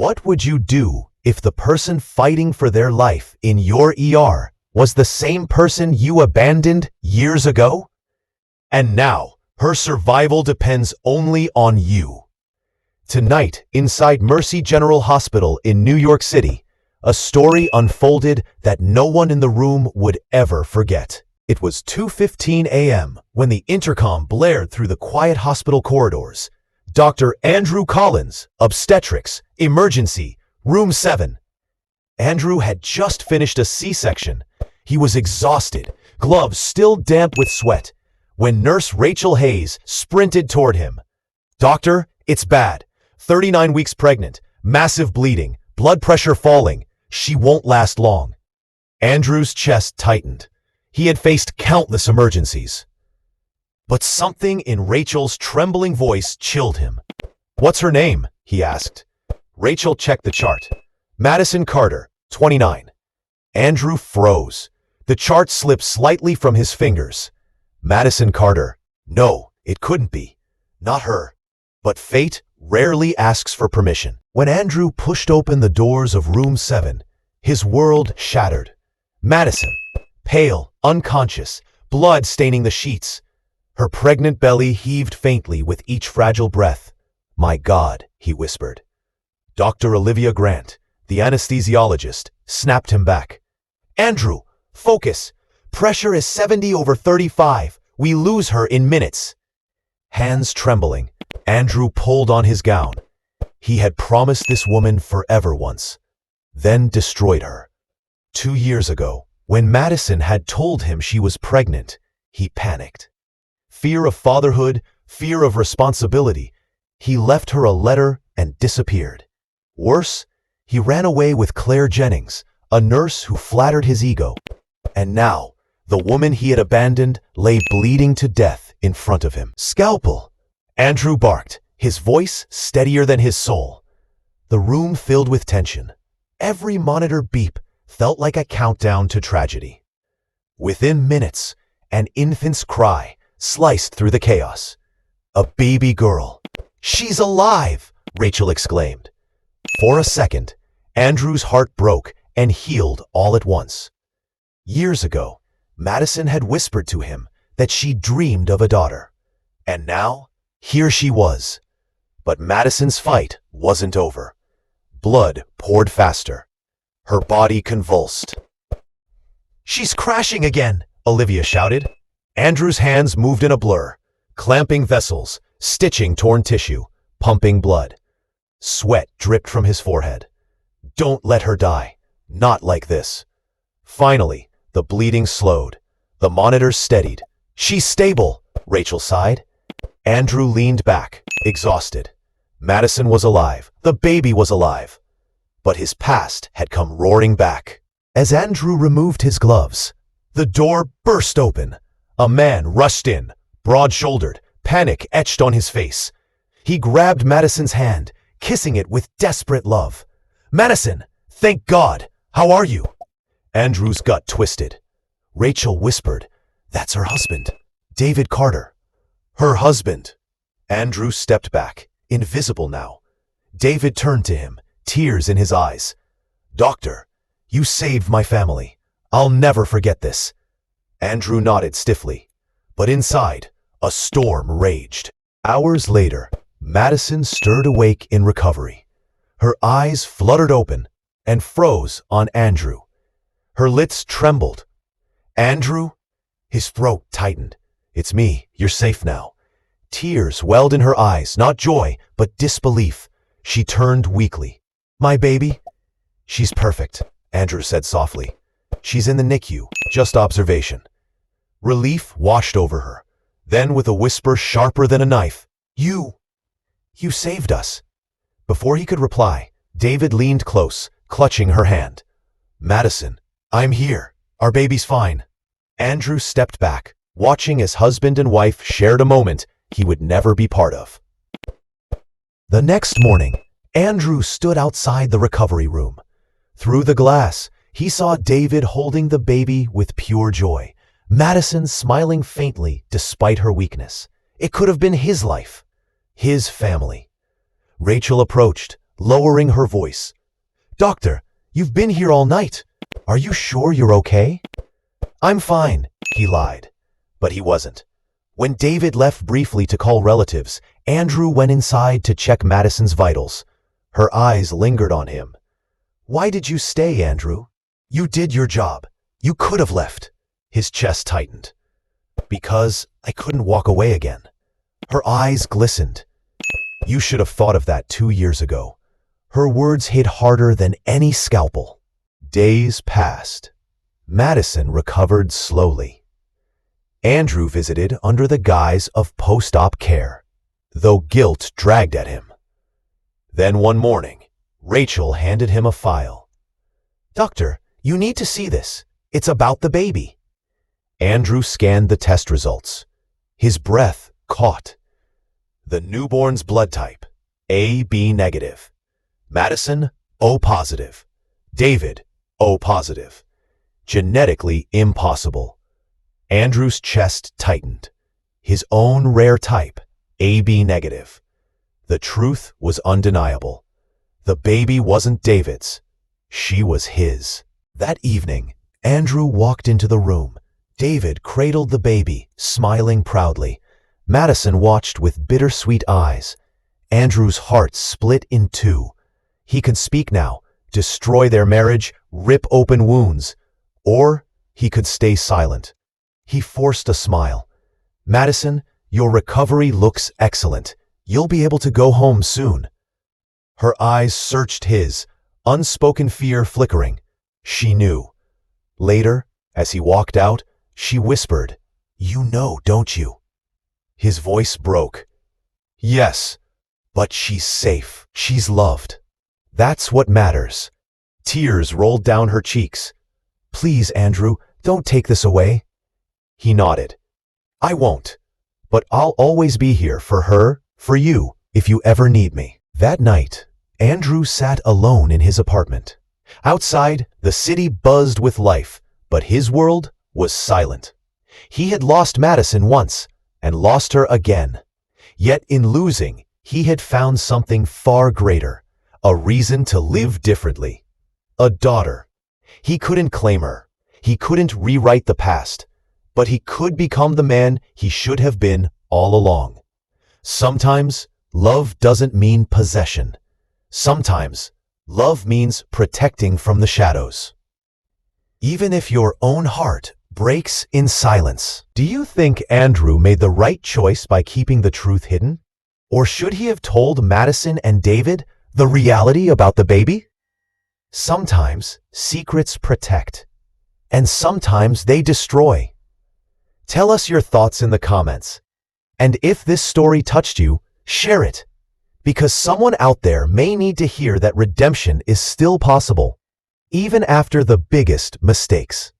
What would you do if the person fighting for their life in your ER was the same person you abandoned years ago? And now, her survival depends only on you. Tonight, inside Mercy General Hospital in New York City, a story unfolded that no one in the room would ever forget. It was 2:15 a.m. when the intercom blared through the quiet hospital corridors. Dr. Andrew Collins, obstetrics, emergency, room 7. Andrew had just finished a C-section. He was exhausted, gloves still damp with sweat, when Nurse Rachel Hayes sprinted toward him. "Doctor, it's bad. 39 weeks pregnant, massive bleeding, blood pressure falling. She won't last long." Andrew's chest tightened. He had faced countless emergencies. But something in Rachel's trembling voice chilled him. "What's her name?" he asked. Rachel checked the chart. "Madison Carter, 29. Andrew froze. The chart slipped slightly from his fingers. Madison Carter. No, it couldn't be. Not her. But fate rarely asks for permission. When Andrew pushed open the doors of room 7, his world shattered. Madison, pale, unconscious, blood staining the sheets. Her pregnant belly heaved faintly with each fragile breath. "My God," he whispered. Dr. Olivia Grant, the anesthesiologist, snapped him back. "Andrew, focus. Pressure is 70/35. We lose her in minutes." Hands trembling, Andrew pulled on his gown. He had promised this woman forever once, then destroyed her. 2 years ago, when Madison had told him she was pregnant, he panicked. Fear of fatherhood, fear of responsibility. He left her a letter and disappeared. Worse, he ran away with Claire Jennings, a nurse who flattered his ego. And now, the woman he had abandoned lay bleeding to death in front of him. "Scalpel!" Andrew barked, his voice steadier than his soul. The room filled with tension. Every monitor beep felt like a countdown to tragedy. Within minutes, an infant's cry sliced through the chaos. A baby girl. "She's alive!" Rachel exclaimed. For a second, Andrew's heart broke and healed all at once. Years ago, Madison had whispered to him that she dreamed of a daughter. And now, here she was. But Madison's fight wasn't over. Blood poured faster. Her body convulsed. "She's crashing again!" Olivia shouted. Andrew's hands moved in a blur, clamping vessels, stitching torn tissue, pumping blood. Sweat dripped from his forehead. "Don't let her die. Not like this." Finally, the bleeding slowed. The monitors steadied. "She's stable," Rachel sighed. Andrew leaned back, exhausted. Madison was alive. The baby was alive. But his past had come roaring back. As Andrew removed his gloves, the door burst open. A man rushed in, broad-shouldered, panic etched on his face. He grabbed Madison's hand, kissing it with desperate love. "Madison, thank God! How are you?" Andrew's gut twisted. Rachel whispered, "That's her husband, David Carter." Her husband. Andrew stepped back, invisible now. David turned to him, tears in his eyes. "Doctor, you saved my family. I'll never forget this." Andrew nodded stiffly, but inside, a storm raged. Hours later, Madison stirred awake in recovery. Her eyes fluttered open and froze on Andrew. Her lips trembled. "Andrew?" His throat tightened. "It's me. You're safe now." Tears welled in her eyes, not joy, but disbelief. She turned weakly. "My baby?" "She's perfect," Andrew said softly. "She's in the NICU, just observation." Relief washed over her. Then, with a whisper sharper than a knife, You saved us." Before he could reply, David leaned close, clutching her hand. "Madison, I'm here. Our baby's fine." Andrew stepped back, watching as husband and wife shared a moment he would never be part of. The next morning, Andrew stood outside the recovery room. Through the glass, he saw David holding the baby with pure joy, Madison smiling faintly despite her weakness. It could have been his life, his family. Rachel approached, lowering her voice. "Doctor, you've been here all night. Are you sure you're okay?" "I'm fine," he lied. But he wasn't. When David left briefly to call relatives, Andrew went inside to check Madison's vitals. Her eyes lingered on him. "Why did you stay, Andrew? You did your job. You could have left." His chest tightened. "Because I couldn't walk away again." Her eyes glistened. "You should have thought of that 2 years ago." Her words hit harder than any scalpel. Days passed. Madison recovered slowly. Andrew visited under the guise of post-op care, though guilt dragged at him. Then one morning, Rachel handed him a file. "Doctor, you need to see this. It's about the baby." Andrew scanned the test results. His breath caught. The newborn's blood type, AB negative. Madison, O positive. David, O positive. Genetically impossible. Andrew's chest tightened. His own rare type, AB negative. The truth was undeniable. The baby wasn't David's. She was his. That evening, Andrew walked into the room. David cradled the baby, smiling proudly. Madison watched with bittersweet eyes. Andrew's heart split in two. He could speak now, destroy their marriage, rip open wounds, or he could stay silent. He forced a smile. "Madison, your recovery looks excellent. You'll be able to go home soon." Her eyes searched his, unspoken fear flickering. She knew. Later, as he walked out, she whispered, "You know, don't you?" His voice broke. "Yes, but she's safe. She's loved. That's what matters." Tears rolled down her cheeks. "Please, Andrew, don't take this away." He nodded. "I won't. But I'll always be here for her, for you, if you ever need me." That night, Andrew sat alone in his apartment. Outside, the city buzzed with life, but his world was silent. He had lost Madison once, and lost her again. Yet in losing, he had found something far greater, a reason to live differently. A daughter. He couldn't claim her. He couldn't rewrite the past. But he could become the man he should have been all along. Sometimes, love doesn't mean possession. Sometimes, love means protecting from the shadows. Even if your own heart breaks in silence. Do you think Andrew made the right choice by keeping the truth hidden? Or should he have told Madison and David the reality about the baby? Sometimes secrets protect, and sometimes they destroy. Tell us your thoughts in the comments. And if this story touched you, share it, because someone out there may need to hear that redemption is still possible, even after the biggest mistakes.